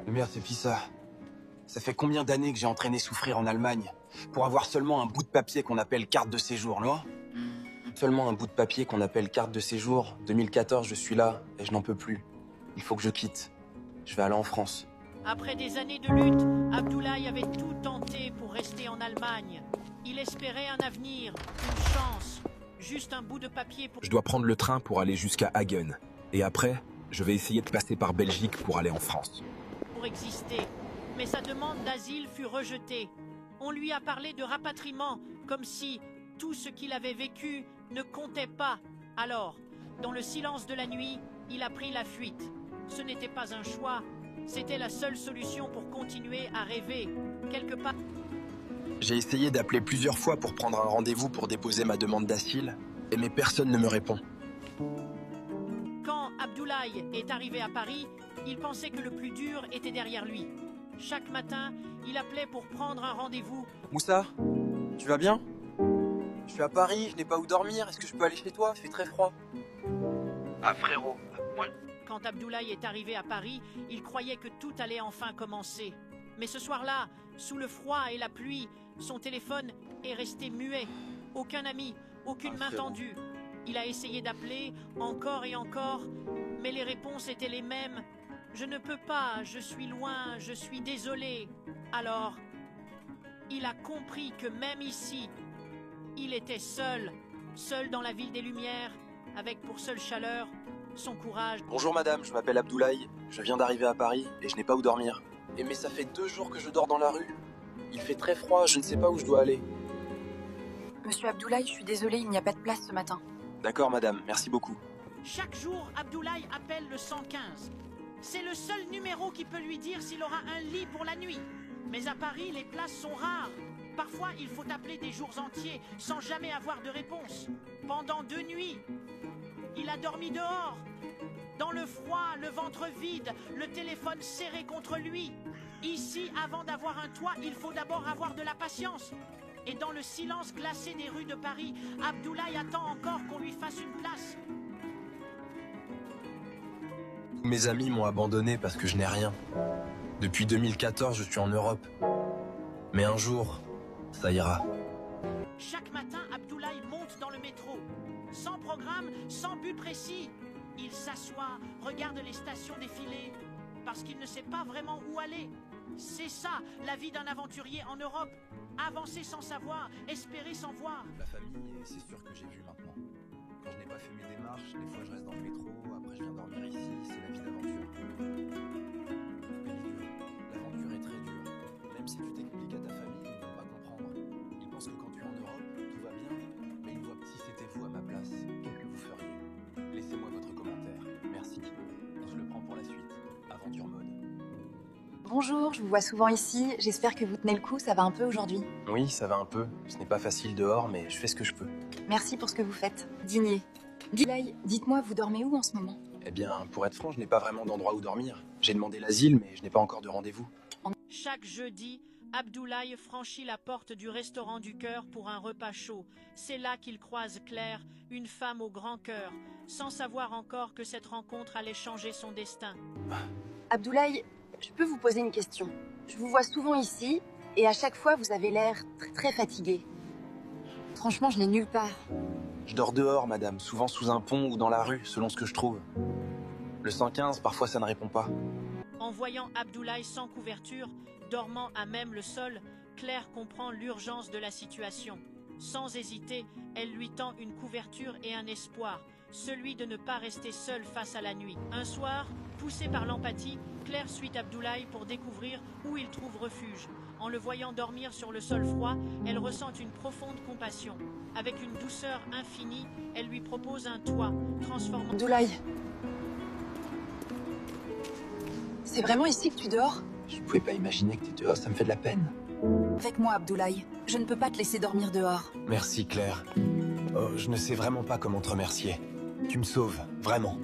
Merde, c'est pis ça. Ça fait combien d'années que j'ai entraîné souffrir en Allemagne pour avoir seulement un bout de papier qu'on appelle carte de séjour, non? Seulement un bout de papier qu'on appelle carte de séjour. 2014, je suis là et je n'en peux plus. Il faut que je quitte. Je vais aller en France. Après des années de lutte, Abdoulaye avait tout tenté pour rester en Allemagne. Il espérait un avenir, une chance, juste un bout de papier pour... Je dois prendre le train pour aller jusqu'à Hagen. Et après, je vais essayer de passer par Belgique pour aller en France. pour exister. Mais sa demande d'asile fut rejetée. On lui a parlé de rapatriement, comme si tout ce qu'il avait vécu ne comptait pas. Alors, dans le silence de la nuit, il a pris la fuite. Ce n'était pas un choix, c'était la seule solution pour continuer à rêver. Quelque part... J'ai essayé d'appeler plusieurs fois pour prendre un rendez-vous pour déposer ma demande d'asile, mais personne ne me répond. Quand Abdoulaye est arrivé à Paris, il pensait que le plus dur était derrière lui. Chaque matin, il appelait pour prendre un rendez-vous. Moussa, tu vas bien? Je suis à Paris, je n'ai pas où dormir, est-ce que je peux aller chez toi? Il fait très froid. Ah frérot, moi... Quand Abdoulaye est arrivé à Paris, il croyait que tout allait enfin commencer. Mais ce soir-là, sous le froid et la pluie, son téléphone est resté muet. Aucun ami, aucune main tendue. Il a essayé d'appeler encore et encore, mais les réponses étaient les mêmes. Je ne peux pas, je suis loin, je suis désolé. Alors, il a compris que même ici, il était seul, seul dans la ville des Lumières, avec pour seule chaleur son courage. Bonjour madame, je m'appelle Abdoulaye, je viens d'arriver à Paris et je n'ai pas où dormir. Mais ça fait 2 jours que je dors dans la rue. Il fait très froid, je ne sais pas où je dois aller. Monsieur Abdoulaye, je suis désolée, il n'y a pas de place ce matin. D'accord madame, merci beaucoup. Chaque jour, Abdoulaye appelle le 115. C'est le seul numéro qui peut lui dire s'il aura un lit pour la nuit. Mais à Paris, les places sont rares. Parfois, il faut appeler des jours entiers sans jamais avoir de réponse. Pendant 2 nuits, il a dormi dehors. Dans le froid, le ventre vide, le téléphone serré contre lui. Ici, avant d'avoir un toit, il faut d'abord avoir de la patience. Et dans le silence glacé des rues de Paris, Abdoulaye attend encore qu'on lui fasse une place. Tous mes amis m'ont abandonné parce que je n'ai rien. Depuis 2014, je suis en Europe. Mais un jour, ça ira. Chaque matin, Abdoulaye monte dans le métro. Sans programme, sans but précis. Il s'assoit, regarde les stations défiler, parce qu'il ne sait pas vraiment où aller. C'est ça, la vie d'un aventurier en Europe. Avancer sans savoir, espérer sans voir. La famille, c'est sûr que j'ai vu maintenant. Quand je n'ai pas fait mes démarches, des fois je reste dans le métro, après je viens dormir ici, c'est la vie d'aventure. L'aventure est très dure. Même si tu t'expliques à ta famille, ils ne vont pas comprendre. Ils pensent que quand tu es en Europe, tout va bien, mais ils voient si c'était vous à ma place, qu'est-ce que vous feriez? Laissez-moi votre commentaire. Merci. On se le prend pour la suite. Aventure mode. Bonjour, je vous vois souvent ici. J'espère que vous tenez le coup, ça va un peu aujourd'hui. Oui, ça va un peu. Ce n'est pas facile dehors, mais je fais ce que je peux. Merci pour ce que vous faites. Dînier. Abdoulaye, dites-moi, vous dormez où en ce moment? Eh bien, pour être franc, je n'ai pas vraiment d'endroit où dormir. J'ai demandé l'asile, mais je n'ai pas encore de rendez-vous. Chaque jeudi, Abdoulaye franchit la porte du restaurant du cœur pour un repas chaud. C'est là qu'il croise Claire, une femme au grand cœur, sans savoir encore que cette rencontre allait changer son destin. Abdoulaye, je peux vous poser une question? Je vous vois souvent ici, et à chaque fois, vous avez l'air très fatigué. Franchement, je n'ai nulle part. Je dors dehors, madame, souvent sous un pont ou dans la rue, selon ce que je trouve. Le 115, parfois ça ne répond pas. En voyant Abdoulaye sans couverture, dormant à même le sol, Claire comprend l'urgence de la situation. Sans hésiter, elle lui tend une couverture et un espoir, celui de ne pas rester seule face à la nuit. Un soir, poussée par l'empathie, Claire suit Abdoulaye pour découvrir où il trouve refuge. En le voyant dormir sur le sol froid, elle ressent une profonde compassion. Avec une douceur infinie, elle lui propose un toit, transformant... Abdoulaye. C'est vraiment ici que tu dors? Je ne pouvais pas imaginer que tu étais dehors, ça me fait de la peine. Avec moi, Abdoulaye. Je ne peux pas te laisser dormir dehors. Merci, Claire. Oh, je ne sais vraiment pas comment te remercier. Tu me sauves, vraiment.